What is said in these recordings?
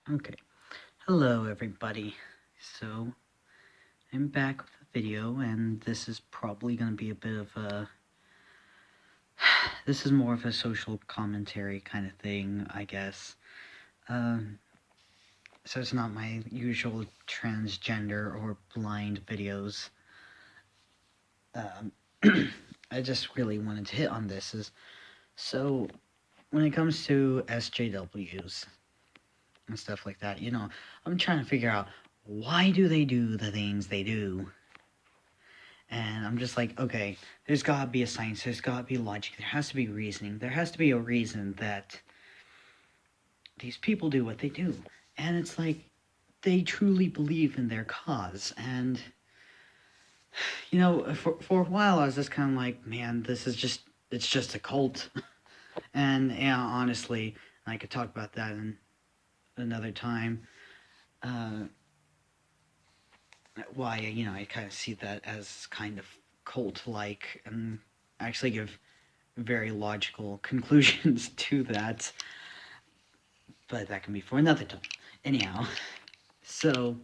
Okay, hello everybody. So, I'm back with a video, and this is probably going to be a bit of a... This is more of a social commentary kind of thing, I guess. Um, so it's not my usual transgender or blind videos. Um, I just really wanted to hit on this so, when it comes to SJWs and stuff like that, I'm trying to figure out, why do they do the things they do? And I'm just like, okay, there's gotta be a science, there's gotta be logic, there has to be reasoning, there has to be a reason that these people do what they do. And it's like, they truly believe in their cause. And, for a while I was just kind of like, man, it's just a cult. And, honestly, I could talk about that in another time. Uh, why, I kind of see that as kind of cult-like, and actually give very logical conclusions to that, but that can be for another time. Anyhow, so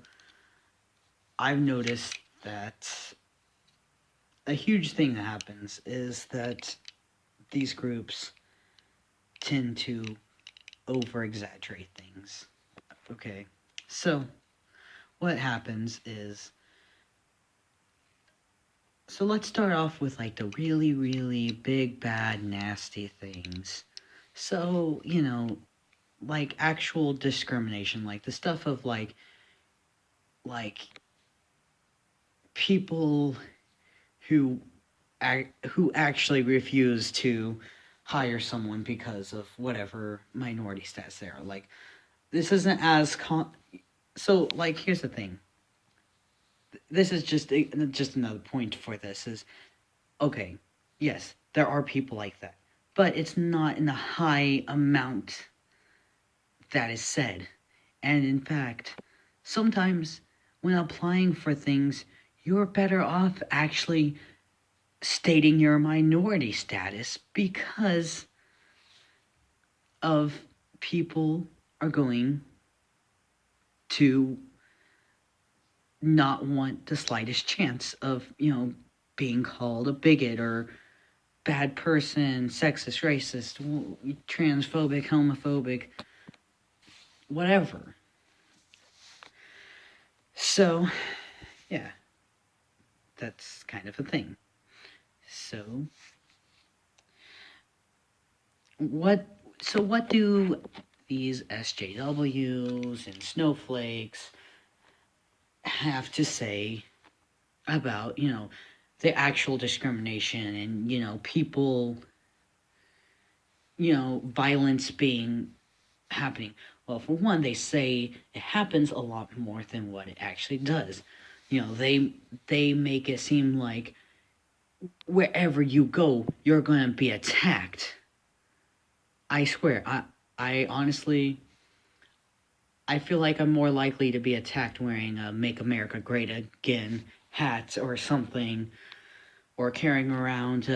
I've noticed that a huge thing that happens is that these groups tend to over exaggerate things. Okay, so what happens is, so let's start off with like the really, really big, bad, nasty things. So, like actual discrimination, like the stuff of like people who who actually refuse to hire someone because of whatever minority status they are. Like, this isn't as so like, here's the thing. This is just another point for this is, okay, yes, there are people like that, but it's not in the high amount that is said. And in fact, sometimes when applying for things, you're better off actually stating your minority status, because of people are going to not want the slightest chance of, being called a bigot or bad person, sexist, racist, transphobic, homophobic, whatever. So, yeah, that's kind of a thing. So, what what do these SJWs and snowflakes have to say about, the actual discrimination and, people, violence being happening? Well, for one, they say it happens a lot more than what it actually does. They make it seem like wherever you go, you're going to be attacked. I swear, I honestly, I feel like I'm more likely to be attacked wearing a Make America Great Again hat or something, or carrying around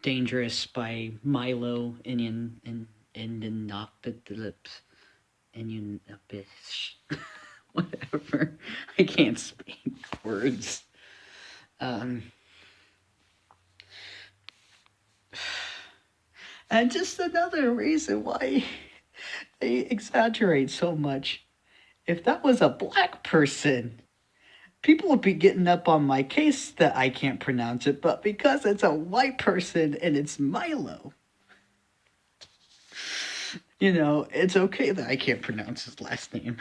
Dangerous by Milo Indianapolis. Whatever. I can't speak words. And just another reason why they exaggerate so much. If that was a black person, people would be getting up on my case that I can't pronounce it, but because it's a white person and it's Milo, it's okay that I can't pronounce his last name.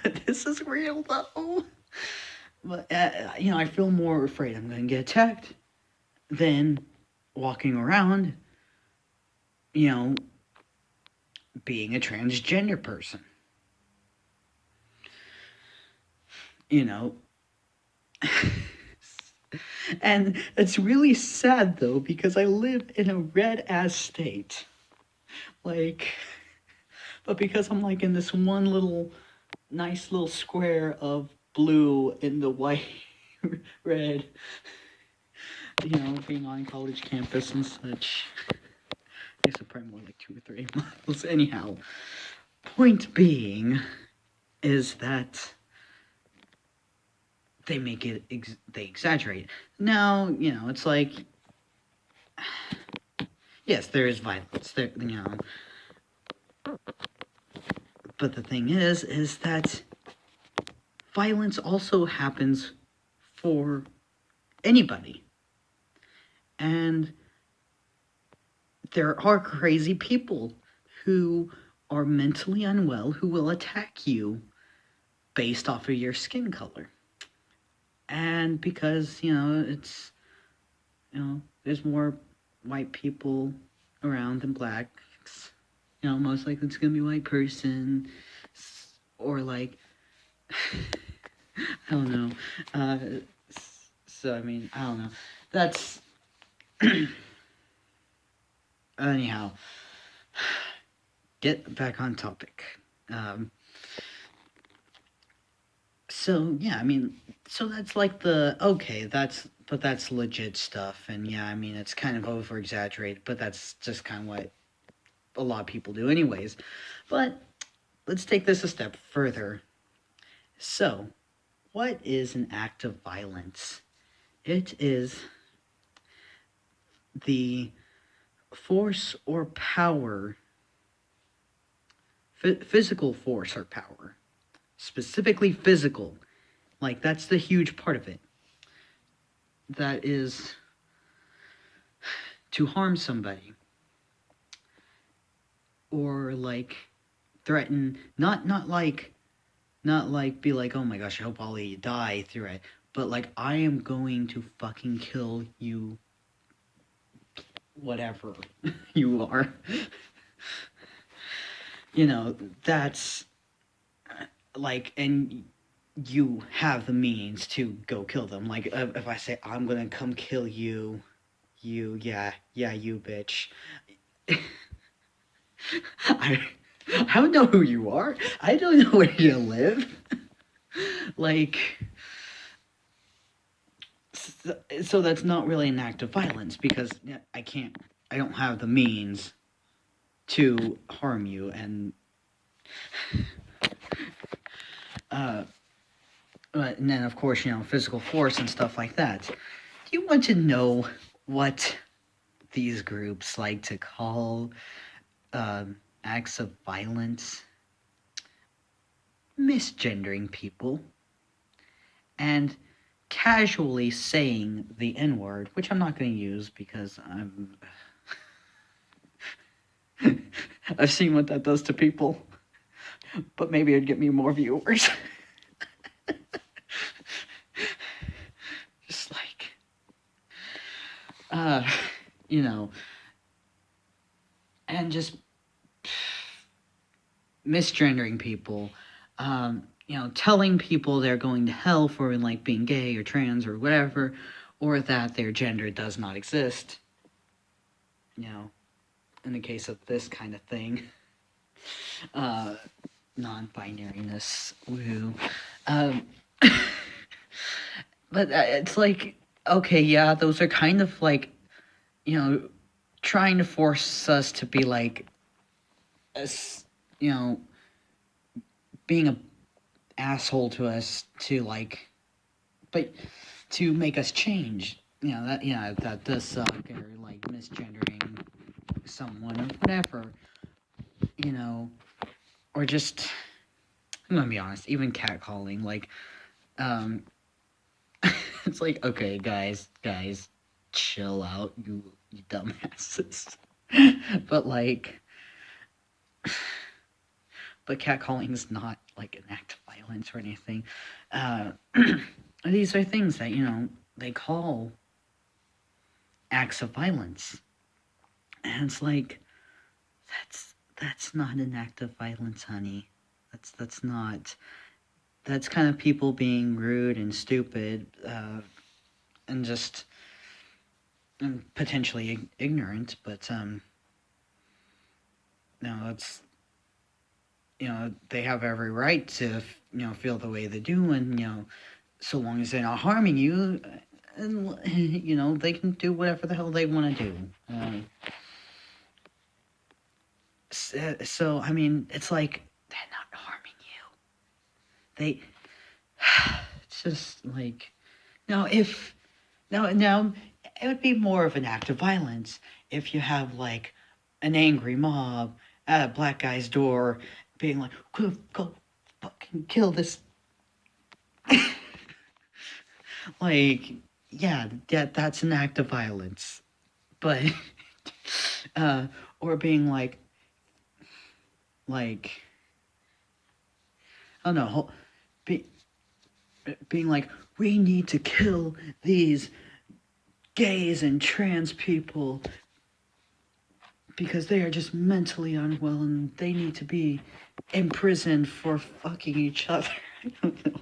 But this is real though. But, I feel more afraid I'm going to get attacked than walking around, being a transgender person. And it's really sad though, because I live in a red ass state. Like, but because I'm like in this one little nice little square of blue in the white red, being on college campus and such. guess it's probably more like 2 or 3 miles. Anyhow, point being is that they make it, they exaggerate. Now, it's like, yes, there is violence. But the thing is that violence also happens for anybody. And there are crazy people who are mentally unwell who will attack you based off of your skin color. And because, it's, there's more white people around than blacks, most likely it's gonna be a white person, or like, I don't know. So, I mean, I don't know. That's, anyhow, get back on topic. So, yeah, I mean, so that's like but that's legit stuff. And yeah, I mean, it's kind of over exaggerated, but that's just kind of what a lot of people do anyways. But let's take this a step further. So, what is an act of violence? It is the force or power, physical force or power, specifically physical. Like, that's the huge part of it. That is to harm somebody. Or, like, threaten, not like be like, oh my gosh, I hope all of you die through it. But, like, I am going to fucking kill you, whatever you are. That's, like, and you have the means to go kill them. Like, if I say, I'm gonna come kill you, you bitch. I don't know who you are. I don't know where you live. Like, so that's not really an act of violence because I don't have the means to harm you. And and then of course, physical force and stuff like that. Do you want to know what these groups like to call acts of violence? Misgendering people and casually saying the N-word, which I'm not going to use because I've seen what that does to people, but maybe it'd get me more viewers. Just like, and just misgendering people, telling people they're going to hell for like being gay or trans or whatever, or that their gender does not exist. In the case of this kind of thing, non-binariness, woo. But it's like, okay, yeah, those are kind of like, trying to force us to be like, being a asshole to us to like, but to make us change. That does suck, or like misgendering someone or whatever, or just, I'm gonna be honest, even catcalling, like, it's like, okay, guys, chill out, you dumbasses. But like, but catcalling is not like an act of violence or anything. These are things that, they call acts of violence. And it's like, that's not an act of violence, honey. That's not. That's kind of people being rude and stupid, and just potentially ignorant. But it's, they have every right to feel the way they do, and so long as they're not harming you, and they can do whatever the hell they want to do. So I mean, it's like they're not harming you. They it's just like no, if no, it would be more of an act of violence if you have like an angry mob at a black guy's door, being like, go fucking kill this. Like, yeah, that's an act of violence. But, uh, or being like, I don't know, be, being like, we need to kill these gays and trans people because they are just mentally unwell and they need to be imprisoned for fucking each other. I don't know.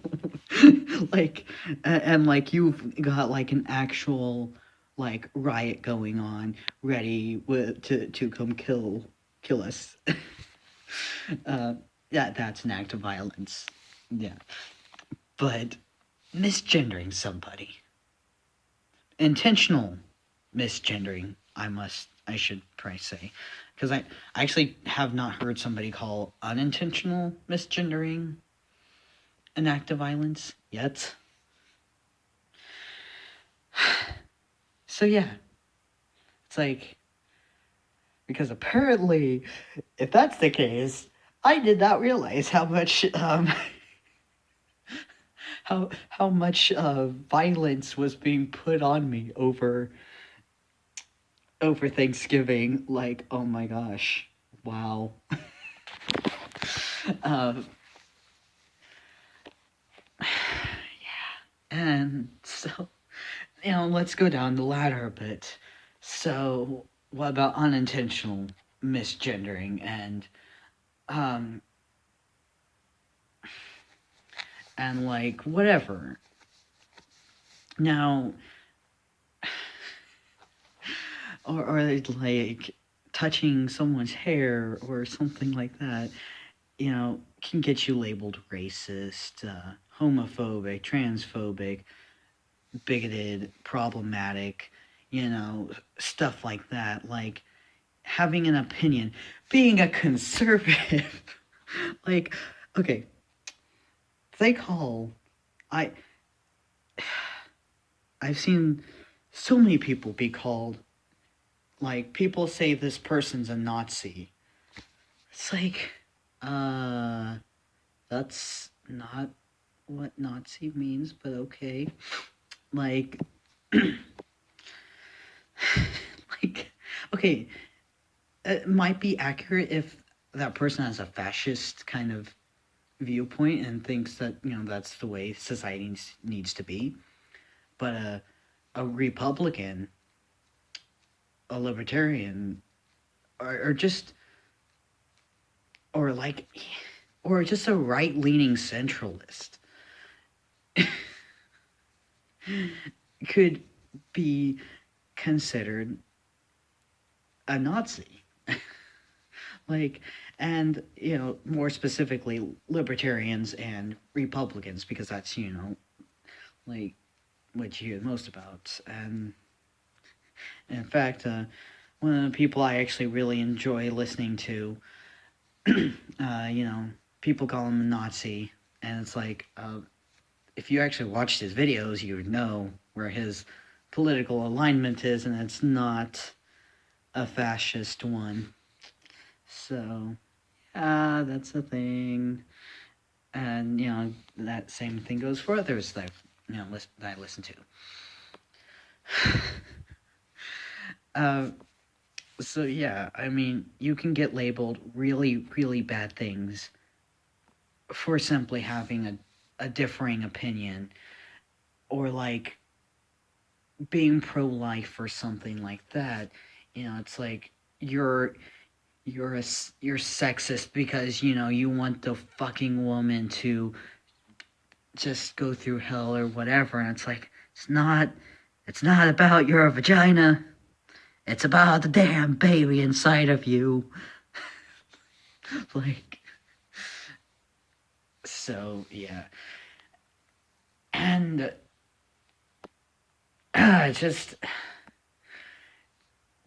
Like, and like you've got like an actual like riot going on, ready to come kill us. uh, that's an act of violence. Yeah, but misgendering somebody, intentional misgendering, I should probably say, because I actually have not heard somebody call unintentional misgendering an act of violence yet. So yeah, it's like, because apparently, if that's the case, I did not realize how much how much violence was being put on me over Thanksgiving. Like, oh my gosh, wow. um, and so, let's go down the ladder a bit. So, what about unintentional misgendering um and like whatever? Now, or like touching someone's hair or something like that, can get you labeled racist, homophobic, transphobic, bigoted, problematic, stuff like that. Like having an opinion, being a conservative. Like, okay, they call I I've seen so many people be called, like, people say this person's a Nazi. It's like, uh that's not what Nazi means, but okay. Like, like, okay, it might be accurate if that person has a fascist kind of viewpoint and thinks that that's the way society needs to be. But a Republican, a Libertarian, or just or like or just a right leaning centralist could be considered a Nazi. Like, and more specifically libertarians and Republicans, because that's like what you hear the most about. And in fact, one of the people I actually really enjoy listening to, people call him a Nazi, and it's like, if you actually watched his videos, you would know where his political alignment is, and it's not a fascist one. So, yeah, that's a thing. And, that same thing goes for others that I listen to. So, yeah, I mean, you can get labeled really, really bad things for simply having a differing opinion, or like being pro-life or something like that. It's like you're sexist because you want the fucking woman to just go through hell or whatever, and it's like it's not about your vagina, it's about the damn baby inside of you. Like, so yeah. And just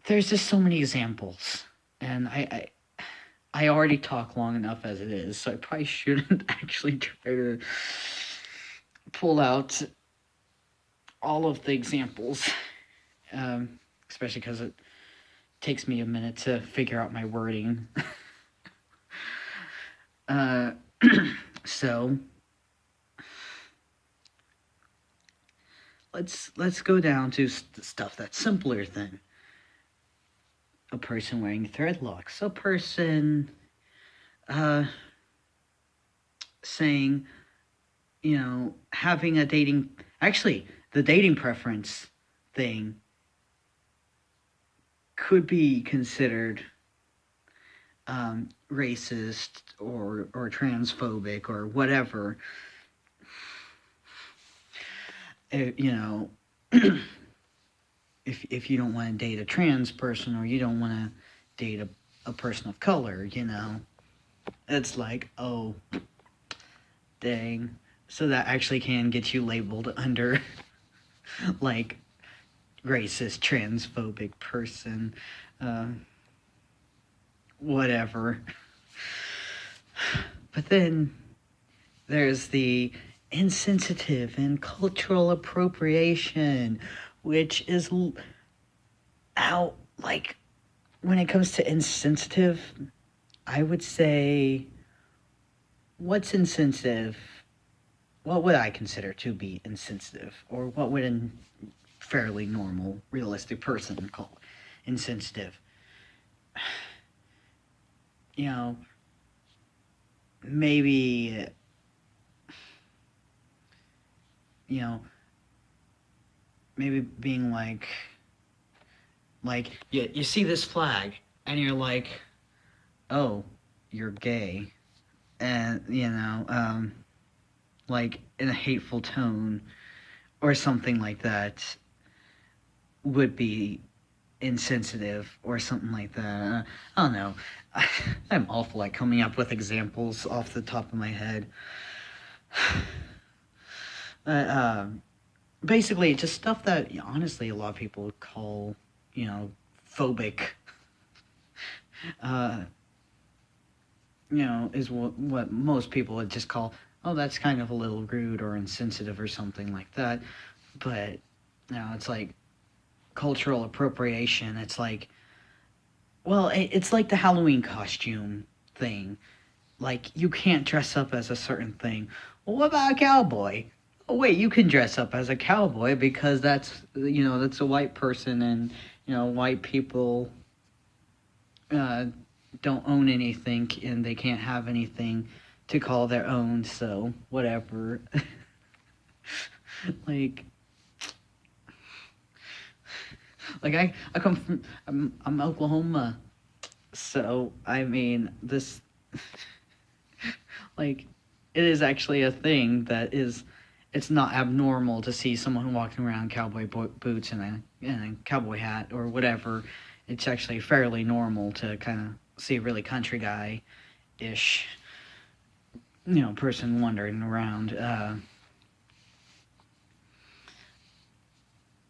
there's just so many examples, and I already talk long enough as it is, so I probably shouldn't actually try to pull out all of the examples, especially because it takes me a minute to figure out my wording. uh, so let's go down to stuff that's simpler than a person wearing threadlocks. A person saying, having a dating, actually, the dating preference thing could be considered racist or transphobic or whatever. If you don't want to date a trans person or you don't want to date a person of color, it's like, oh, dang. So that actually can get you labeled under like racist, transphobic person, whatever. But then there's the insensitive and cultural appropriation, which is out, like, when it comes to insensitive, I would say, what's insensitive? What would I consider to be insensitive? Or what would a fairly normal, realistic person call insensitive? Maybe, maybe being like you see this flag and you're like, oh, you're gay, and like in a hateful tone or something like that would be insensitive or something like that. I don't know. I'm awful at coming up with examples off the top of my head. Basically, just stuff that honestly a lot of people would call, phobic. Is what most people would just call, oh, that's kind of a little rude or insensitive or something like that. But it's like cultural appropriation. It's like, well, it's like the Halloween costume thing. Like, you can't dress up as a certain thing. Well, what about a cowboy? Oh, wait, you can dress up as a cowboy because that's a white person, and white people don't own anything and they can't have anything to call their own, so whatever. like I come from, I'm Oklahoma, so I mean this like it is actually a thing that is, it's not abnormal to see someone walking around cowboy boots and a cowboy hat or whatever. It's actually fairly normal to kind of see a really country guy-ish, person wandering around.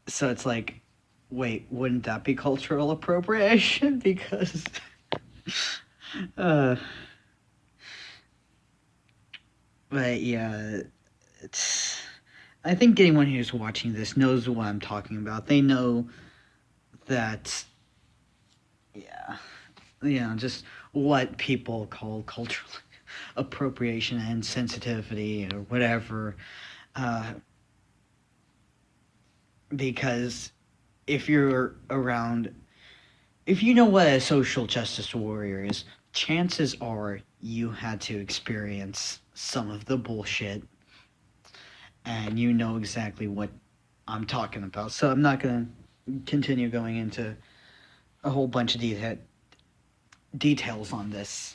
So it's like, wait, wouldn't that be cultural appropriation? Because, but yeah, it's. I think anyone who's watching this knows what I'm talking about. They know that, just what people call cultural appropriation and sensitivity or whatever. Because if you're around, if you know what a social justice warrior is, chances are you had to experience some of the bullshit and you know exactly what I'm talking about. So I'm not going to continue going into a whole bunch of details on this.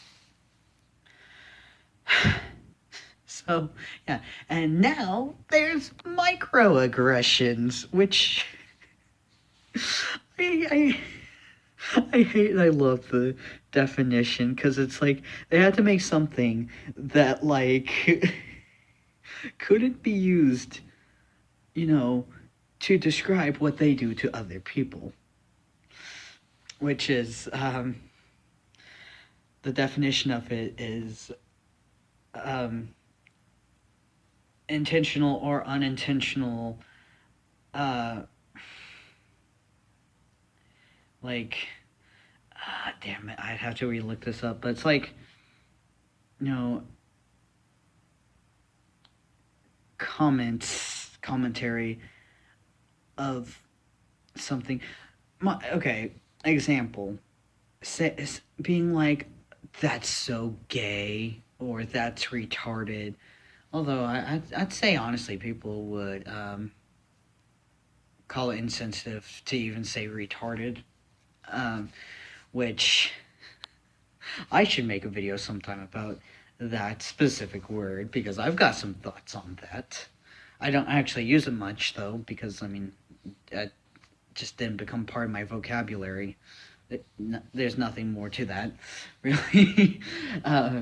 So, yeah. And now there's microaggressions, which I hate and I love the definition, because it's like they had to make something that, like, couldn't be used, to describe what they do to other people. Which is, the definition of it is um, intentional or unintentional, uh, like, damn it, I'd have to re-look this up, but it's like, you know, commentary of something. Okay, example, being like, that's so gay or that's retarded. Although I'd say honestly, people would call it insensitive to even say retarded, um, which I should make a video sometime about that specific word because I've got some thoughts on that. I don't actually use it much though because I mean, it just didn't become part of my vocabulary. There's nothing more to that, really. uh,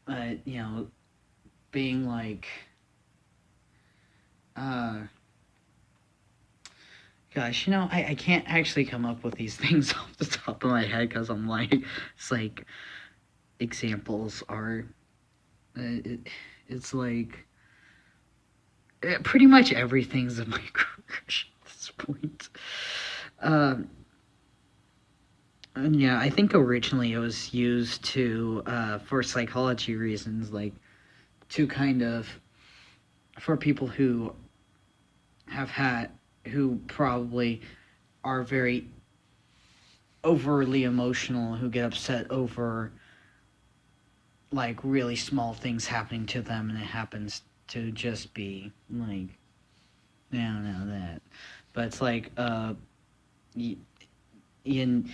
but being like, uh, gosh, I can't actually come up with these things off the top of my head because I'm like, it's like examples are, it's like pretty much everything's a microaggression at this point. Um, and yeah, I think originally it was used to for psychology reasons, like to kind of for people who probably are very overly emotional, who get upset over like really small things happening to them, and it happens to just be like, no, that. But it's like, you, you,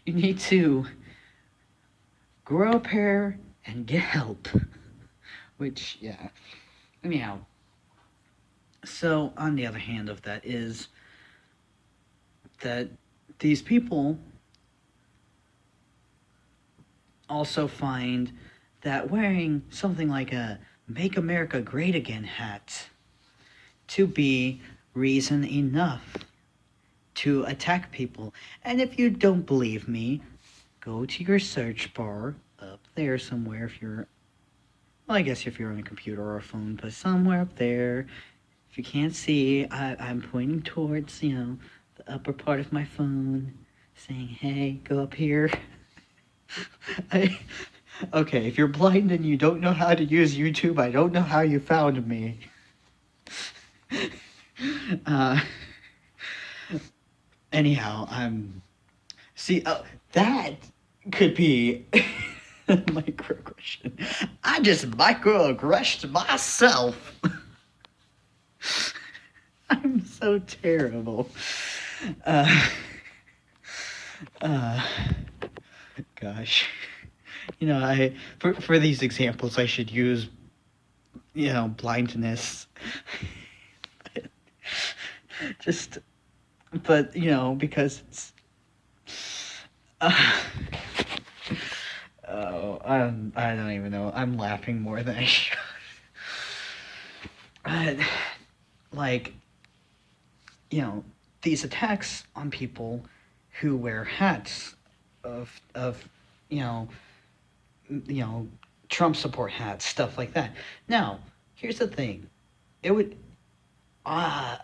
you need to grow a pair and get help. Which, yeah. Anyhow, so on the other hand of that is that these people also find that wearing something like a Make America Great Again hat to be reason enough to attack people. And if you don't believe me, go to your search bar up there somewhere if you're, well, I guess if you're on a computer or a phone, but somewhere up there. If you can't see, I'm pointing towards, the upper part of my phone, saying, hey, go up here. Okay, if you're blind and you don't know how to use YouTube, I don't know how you found me. Anyhow, see, that could be microaggression. I just microaggressed myself. I'm so terrible. Gosh. I for these examples I should use blindness. Just but because it's oh, I don't even know. I'm laughing more than I should. Like, these attacks on people who wear hats of Trump support hats, stuff like that. Now, here's the thing. It would I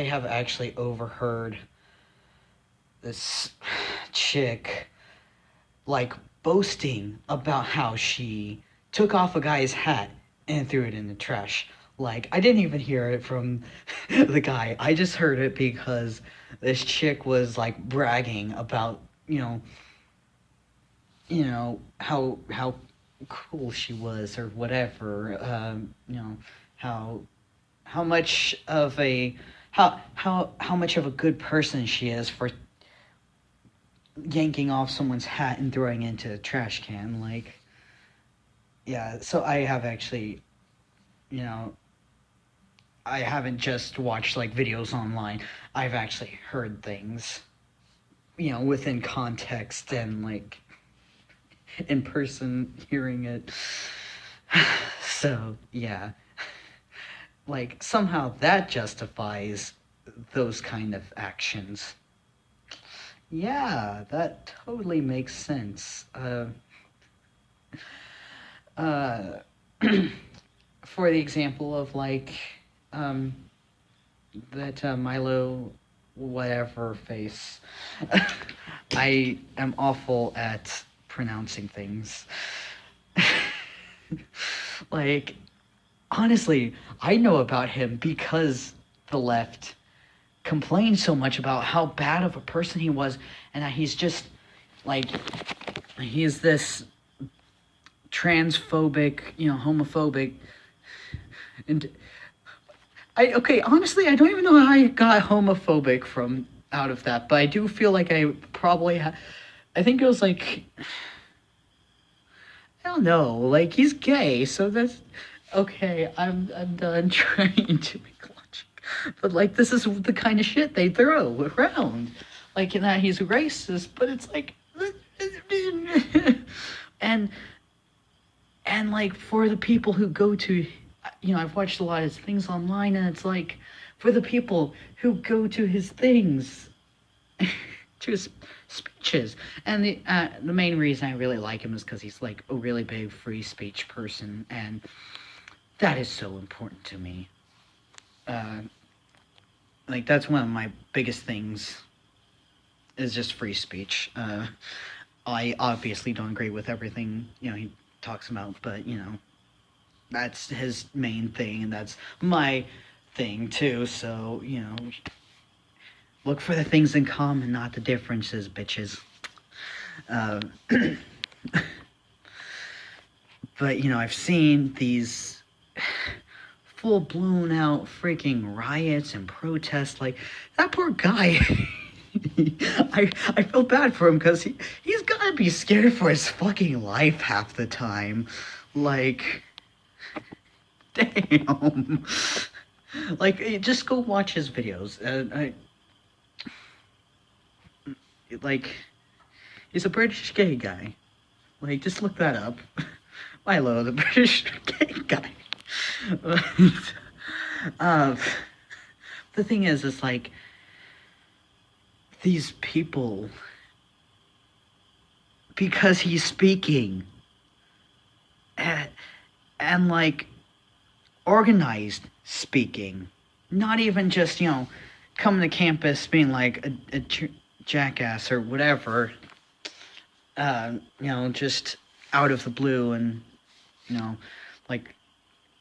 have actually overheard this chick like boasting about how she took off a guy's hat and threw it in the trash. Like, I didn't even hear it from the guy. I just heard it because this chick was like bragging about, how cool she was or whatever. How much of a how much of a good person she is for yanking off someone's hat and throwing it into a trash can. Like, yeah. So I have actually, I haven't just watched like videos online. I've actually heard things, within context and like in person hearing it. So, yeah. Like, somehow that justifies those kind of actions. Yeah, that totally makes sense. Uh, for the example of like, um, that Milo, whatever face. I am awful at pronouncing things. Like, honestly, I know about him because the left complained so much about how bad of a person he was, and that he's just like, he's this transphobic, homophobic, and okay, honestly, I don't even know how I got homophobic from out of that, but I do feel like I probably I think it was like, I don't know, like he's gay, so that's okay. I'm done trying to make logic, but like this is the kind of shit they throw around, like in that he's racist, but it's like, and like for the people who go to, I've watched a lot of his things online, and it's like for the people who go to his things, to his speeches, and the main reason I really like him is because he's like a really big free speech person, and that is so important to me. uh, like that's one of my biggest things, is just free speech. I obviously don't agree with everything he talks about, but that's his main thing, and that's my thing too. So look for the things in common, not the differences, bitches. Uh, but I've seen these full blown out freaking riots and protests. Like that poor guy. I feel bad for him because he's gotta be scared for his fucking life half the time. Like, damn. Like, just go watch his videos. Like, he's a British gay guy. Like, just look that up. Milo, the British gay guy. uh, the thing is, it's like these people, because he's speaking, and like organized speaking, not even just coming to campus being like a jackass or whatever. Just out of the blue, and like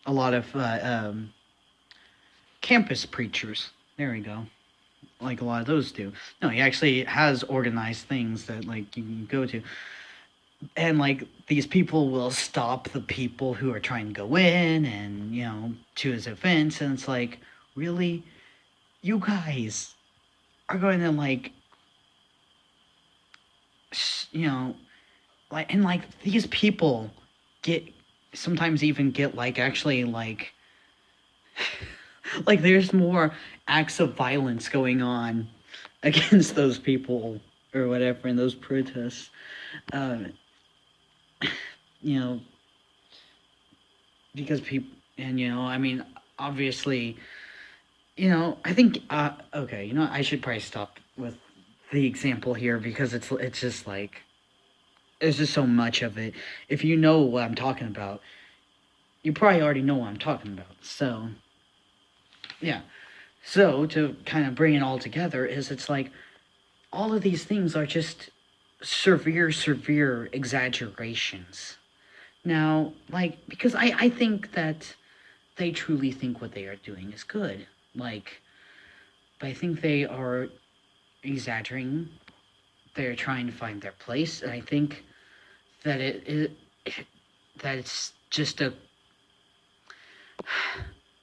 a lot of campus preachers. There we go. Like a lot of those do. No, he actually has organized things that like you can go to, and like these people will stop the people who are trying to go in, and to his events, and it's like, really, you guys are going to like, you know like, and like these people get, sometimes even get like, actually like like there's more acts of violence going on against those people or whatever in those protests. uh, you know because people, and I mean, obviously, I think, okay, I should probably stop with the example here, because it's just like, there's just so much of it. If you know what I'm talking about, you probably already know what I'm talking about. So yeah, so to kind of bring it all together, is it's like all of these things are just severe exaggerations. Now, like, because I think that they truly think what they are doing is good. Like, but I think they are exaggerating. They're trying to find their place, and I think that that it's just a.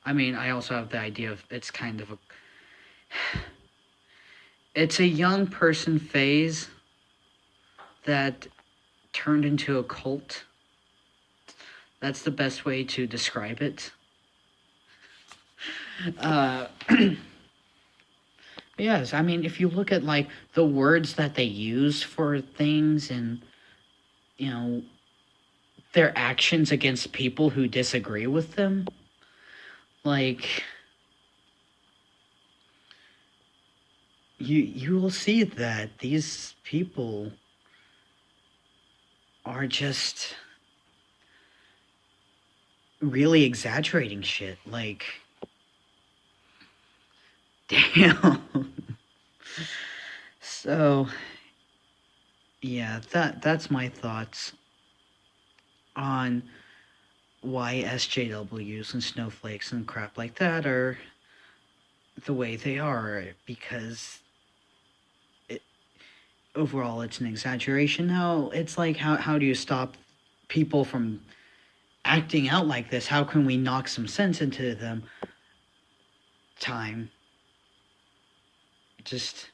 I mean, I also have the idea of, it's kind of a. It's a young person phase that turned into a cult. That's the best way to describe it. Uh, yes, I mean, if you look at like the words that they use for things, and you know their actions against people who disagree with them, like, you will see that these people are just really exaggerating shit. Like, damn. So, yeah, that's my thoughts on why SJWs and snowflakes and crap like that are the way they are, because it, overall it's an exaggeration. Now, it's like, how do you stop people from acting out like this? How can we knock some sense into them? Time. Just,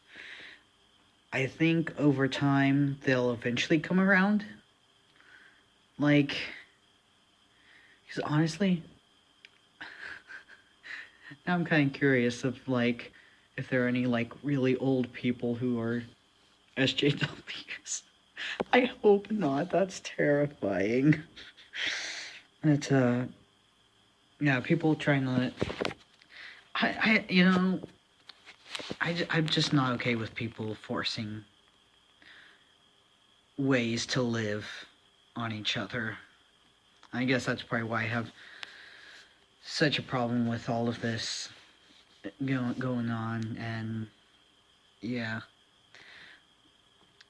I think over time they'll eventually come around. Like, because honestly, now I'm kind of curious of, like, if there are any, like, really old people who are SJWs. I hope not. That's terrifying. It's, yeah, people trying to, you know, I'm just not okay with people forcing ways to live on each other. I guess that's probably why I have such a problem with all of this going on, and yeah.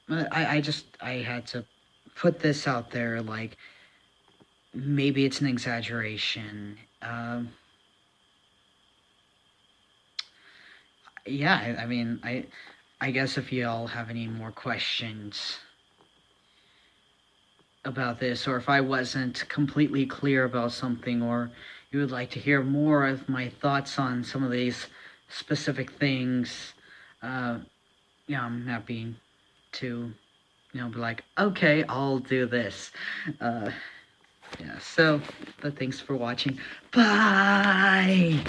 I had to put this out there, like, maybe it's an exaggeration. Yeah, I mean, I guess if y'all have any more questions about this, or if I wasn't completely clear about something, or you would like to hear more of my thoughts on some of these specific things, yeah, I'm happy to, be like, okay, I'll do this. Yeah, so, but thanks for watching. Bye!